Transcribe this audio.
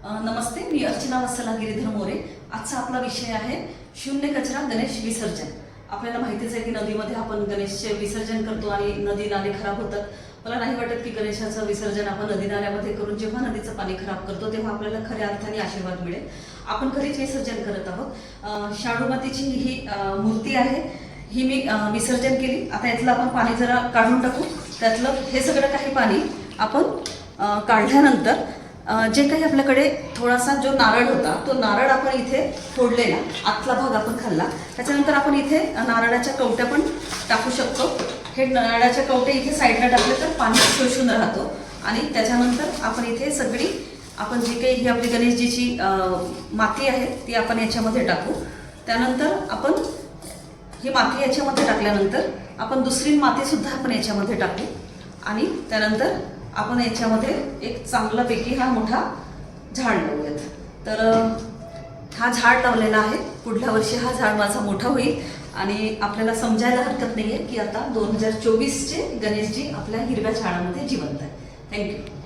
नमस्ते, मी अर्चना वत्सला गिरीधर मोरे। आजचा आपला विषय आहे शून्य कचरा गणेश विसर्जन। आपल्याला माहितीच आहे की नदीमध्ये आपण गणेशचे विसर्जन करतो आणि नदी नाले खराब होतात। मला नाही वाटत की गणेशाचं विसर्जन आपण नदी नाल्यामध्ये करून जेव्हा नदीचं पाणी खराब करतो तेव्हा आपल्याला खऱ्या अर्थाने आशीर्वाद मिळेल। आपण खरीच विसर्जन करत आहोत। शाडूमातीची ही मूर्ती आहे, ही मी विसर्जन केली। आता यातलं आपण पाणी जरा काढून टाकू। त्यातलं हे सगळं काही पाणी आपण काढल्यानंतर जे काही आपल्याकडे थोडासा जो नारळ होता तो नारळ आपण इथे फोडलेला आतला भाग आपण खाल्ला। त्याच्यानंतर आपण इथे नारळाच्या कवट्या पण टाकू शकतो। हे नारळाच्या कवटे इथे साईडला टाकले तर पाणी शोषून राहतो। आणि त्याच्यानंतर आपण इथे सगळी आपण जी काही ही आपली गणेशजीची माती आहे ती आपण याच्यामध्ये टाकू। त्यानंतर आपण ही माती याच्यामध्ये टाकल्यानंतर आपण दुसरी माती सुद्धा आपण याच्यामध्ये टाकू आणि त्यानंतर आपण याच्यामध्ये एक चांगल्यापैकी हा मोठा झाड लावूयात। तर हा झाड लावलेला आहे। पुढल्या वर्षी हा झाड माझा मोठा होईल आणि आपल्याला समजायला हरकत नाहीये की आता 2024चे गणेशजी आपल्या हिरव्या झाडामध्ये जिवंत आहे। थँक्यू।